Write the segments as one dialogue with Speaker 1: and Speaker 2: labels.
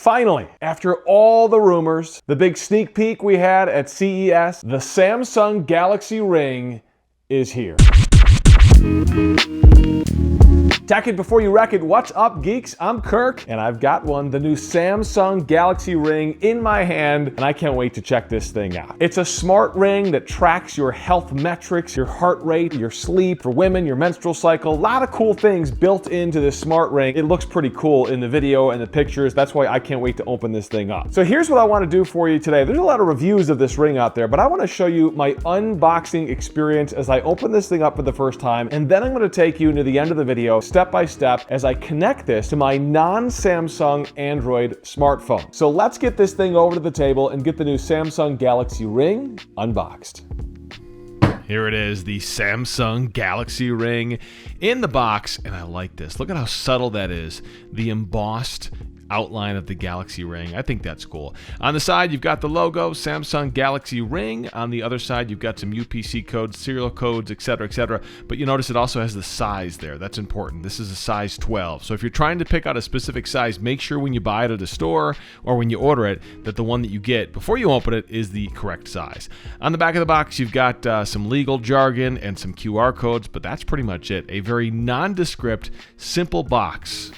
Speaker 1: Finally, after all the rumors, the big sneak peek we had at CES, the Samsung Galaxy Ring is here. Tech it before you wreck it. What's up, geeks? I'm Kirk, and I've got the new Samsung Galaxy Ring in my hand, and I can't wait to check this thing out. It's a smart ring that tracks your health metrics, your heart rate, your sleep, for women, your menstrual cycle. A lot of cool things built into this smart ring. It looks pretty cool in the video and the pictures. That's why I can't wait to open this thing up. So here's what I want to do for you today. There's a lot of reviews of this ring out there, but I want to show you my unboxing experience as I open this thing up for the first time, and then I'm going to take you into the end of the video, step by step, as I connect this to my non-Samsung Android smartphone. So let's get this thing over to the table and get the new Samsung Galaxy Ring unboxed. Here it is, the Samsung Galaxy Ring in the box, and I like this. Look at how subtle that is. The embossed outline of the Galaxy Ring. I think that's cool. On the side, you've got the logo, Samsung Galaxy Ring. On the other side, you've got some UPC codes, serial codes, etc., etc. But you notice it also has the size there. That's important. This is a size 12. So if you're trying to pick out a specific size, make sure when you buy it at a store or when you order it, that the one that you get before you open it is the correct size. On the back of the box, you've got some legal jargon and some QR codes, but that's pretty much it. A very nondescript, simple box.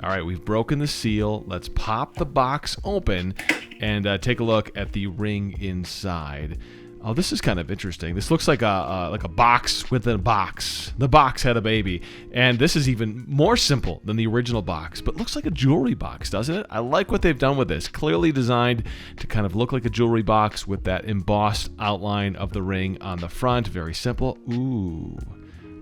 Speaker 1: All right, we've broken the seal. Let's pop the box open and take a look at the ring inside. Oh, this is kind of interesting. This looks like a box within a box. The box had a baby. And this is even more simple than the original box, but looks like a jewelry box, doesn't it? I like what they've done with this. Clearly designed to kind of look like a jewelry box with that embossed outline of the ring on the front. Very simple. Ooh,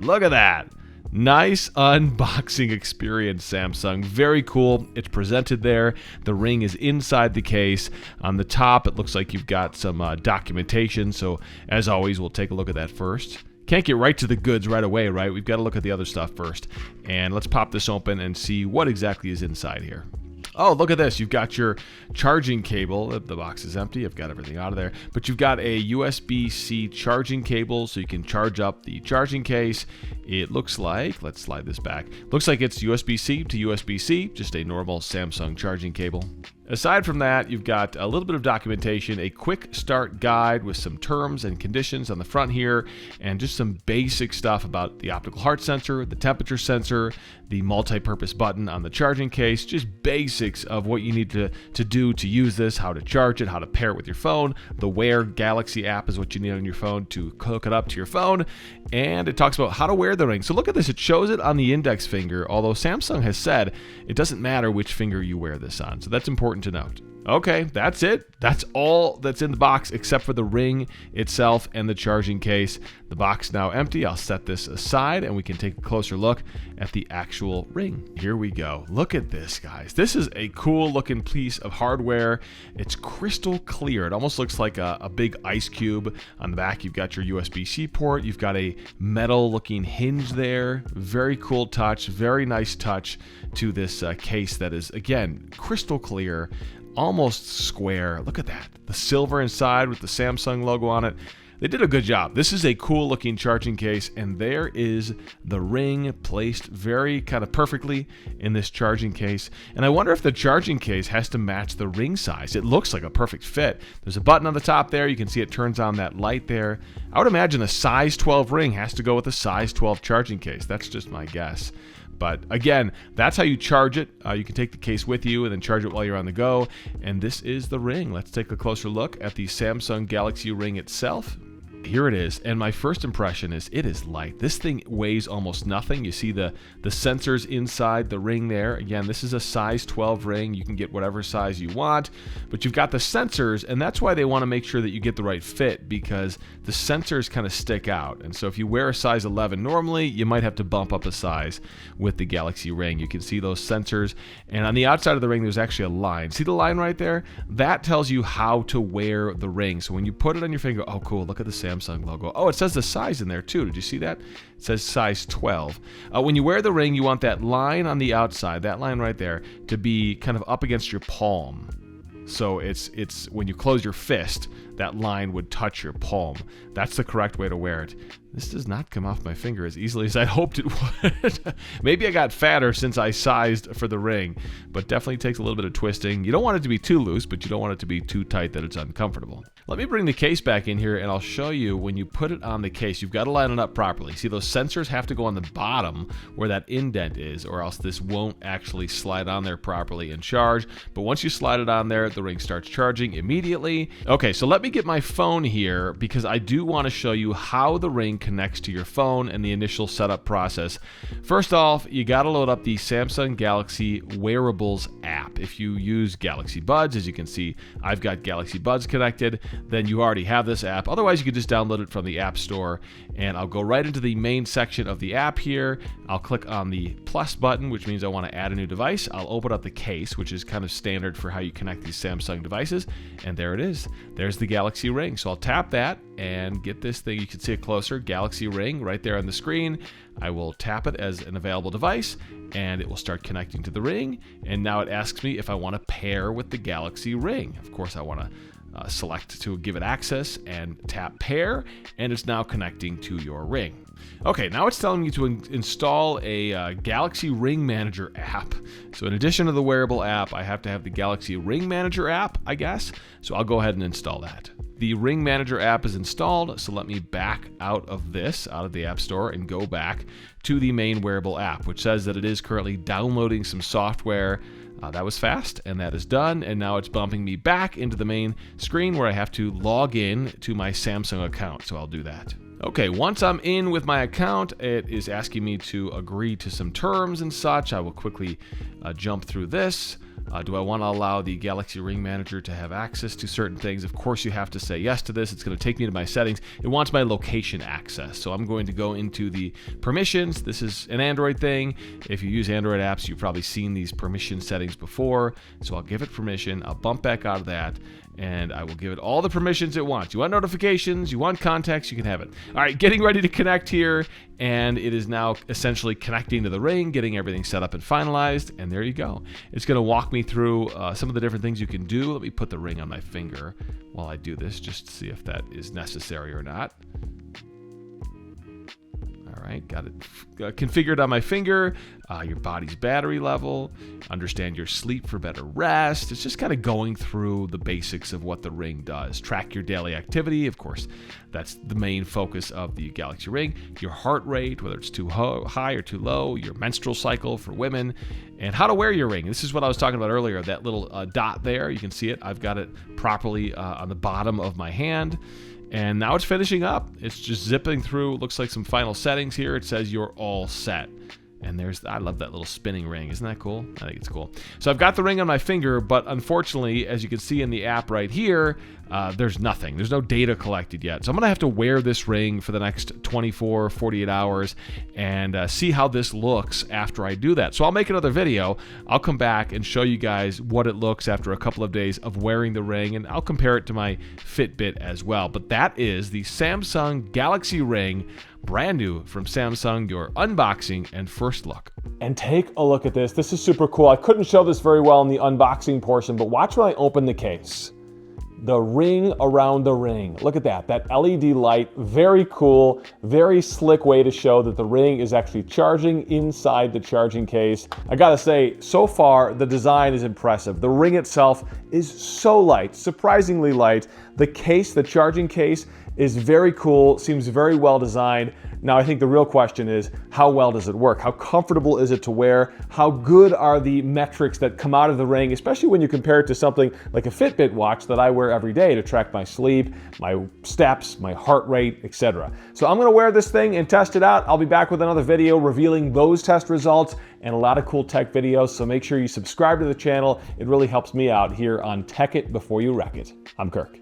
Speaker 1: look at that. Nice unboxing experience, Samsung. Very cool. It's presented there. The ring is inside the case. On the top, it looks like you've got some documentation. So, as always, we'll take a look at that first. Can't get right to the goods right away, right? We've got to look at the other stuff first. And let's pop this open and see what exactly is inside here. Oh, look at this. You've got your charging cable. The box is empty. I've got everything out of there. But you've got a USB-C charging cable so you can charge up the charging case. It looks like, let's slide this back. Looks like it's USB-C to USB-C, just a normal Samsung charging cable. Aside from that, you've got a little bit of documentation, a quick start guide with some terms and conditions on the front here, and just some basic stuff about the optical heart sensor, the temperature sensor, the multi-purpose button on the charging case, just basics of what you need to do to use this, how to charge it, how to pair it with your phone. The Wear Galaxy app is what you need on your phone to hook it up to your phone, and it talks about how to wear the ring. So look at this, it shows it on the index finger, although Samsung has said it doesn't matter which finger you wear this on, so that's important to note. Okay, that's it. That's all that's in the box except for the ring itself and the charging case. The box now empty. I'll set this aside and we can take a closer look at the actual ring. Here we go. Look at this, guys. This is a cool looking piece of hardware. It's crystal clear. It almost looks like a big ice cube. On the back, you've got your USB-C port. You've got a metal looking hinge there. Very cool touch. Very nice touch to this case that is, again, crystal clear. Almost square. Look at that. The silver inside with the Samsung logo on it. They did a good job. This is a cool looking charging case, and there is the ring placed very kind of perfectly in this charging case. And I wonder if the charging case has to match the ring size. It looks like a perfect fit. There's a button on the top there. You can see it turns on that light there. I would imagine a size 12 ring has to go with a size 12 charging case. That's just my guess. But again, that's how you charge it. You can take the case with you and then charge it while you're on the go. And this is the ring. Let's take a closer look at the Samsung Galaxy Ring itself. Here it is, and my first impression is it is light. This thing weighs almost nothing. You see the sensors inside the ring there. Again, this is a size 12 ring. You can get whatever size you want, but you've got the sensors, and that's why they want to make sure that you get the right fit, because the sensors kind of stick out. And so if you wear a size 11 normally, you might have to bump up a size with the Galaxy Ring. You can see those sensors, and on the outside of the ring, there's actually a line. See the line right there? That tells you how to wear the ring. So when you put it on your finger, oh cool, look at the Samsung logo. Oh, it says the size in there too. Did you see that? It says size 12. When you wear the ring, you want that line on the outside, that line right there, to be kind of up against your palm. So it's when you close your fist, that line would touch your palm. That's the correct way to wear it. This does not come off my finger as easily as I hoped it would. Maybe I got fatter since I sized for the ring, but definitely takes a little bit of twisting. You don't want it to be too loose, but you don't want it to be too tight that it's uncomfortable. Let me bring the case back in here and I'll show you when you put it on the case, you've got to line it up properly. See, those sensors have to go on the bottom where that indent is, or else this won't actually slide on there properly and charge. But once you slide it on there, the ring starts charging immediately. Okay, so let me get my phone here because I do want to show you how the ring connects to your phone and the initial setup process. First off, you got to load up the Samsung Galaxy Wearables app. If you use Galaxy Buds, as you can see, I've got Galaxy Buds connected, then you already have this app. Otherwise, you can just download it from the App Store, and I'll go right into the main section of the app here. I'll click on the plus button, which means I want to add a new device. I'll open up the case, which is kind of standard for how you connect these Samsung devices, and there it is. There's the Galaxy Ring. So I'll tap that and get this thing. You can see it closer, Galaxy Ring, right there on the screen. I will tap it as an available device, and it will start connecting to the ring. And now it asks me if I want to pair with the Galaxy Ring. Of course, I want to select to give it access and tap pair, and it's now connecting to your ring. Okay, now it's telling you to install a Galaxy Ring Manager app. So in addition to the wearable app, I have to have the Galaxy Ring Manager app, I guess. So I'll go ahead and install that. The Ring Manager app is installed, so let me back out of the App Store, and go back to the main wearable app, which says that it is currently downloading some software. That was fast, and that is done, and now it's bumping me back into the main screen where I have to log in to my Samsung account, so I'll do that. Okay, once I'm in with my account, it is asking me to agree to some terms and such. I will quickly jump through this. Do I want to allow the Galaxy Ring Manager to have access to certain things? Of course, you have to say yes to this. It's going to take me to my settings. It wants my location access. So I'm going to go into the permissions. This is an Android thing. If you use Android apps, you've probably seen these permission settings before. So I'll give it permission. I'll bump back out of that, and I will give it all the permissions it wants. You want notifications, you want contacts, you can have it. All right, getting ready to connect here, and it is now essentially connecting to the ring, getting everything set up and finalized, and there you go. It's going to walk me through some of the different things you can do. Let me put the ring on my finger while I do this, just to see if that is necessary or not. All right, got it configured on my finger. Your body's battery level, understand your sleep for better rest. It's just kind of going through the basics of what the ring does. Track your daily activity. Of course, that's the main focus of the Galaxy Ring. Your heart rate, whether it's too high or too low, your menstrual cycle for women, and how to wear your ring. This is what I was talking about earlier, that little dot there. You can see it. I've got it properly on the bottom of my hand. And now it's finishing up. It's just zipping through. Looks like some final settings here. It says you're all set. And I love that little spinning ring. Isn't that cool? I think it's cool. So I've got the ring on my finger, but unfortunately, as you can see in the app right here, there's nothing. There's no data collected yet. So I'm going to have to wear this ring for the next 24, 48 hours and see how this looks after I do that. So I'll make another video. I'll come back and show you guys what it looks after a couple of days of wearing the ring, and I'll compare it to my Fitbit as well. But that is the Samsung Galaxy Ring, brand new from Samsung, your unboxing and first look. And take a look at this. This is super cool. I couldn't show this very well in the unboxing portion, but watch when I open the case. The ring around the ring. Look at that LED light. Very cool, very slick way to show that the ring is actually charging inside the charging case. I gotta say, so far, the design is impressive. The ring itself is so light, surprisingly light. The case, the charging case, is very cool, seems very well designed. Now I think the real question is, how well does it work? How comfortable is it to wear? How good are the metrics that come out of the ring, especially when you compare it to something like a Fitbit watch that I wear every day to track my sleep, my steps, my heart rate, etc. So I'm gonna wear this thing and test it out. I'll be back with another video revealing those test results and a lot of cool tech videos, so make sure you subscribe to the channel. It really helps me out here on Tech It Before You Wreck It. I'm Kirk.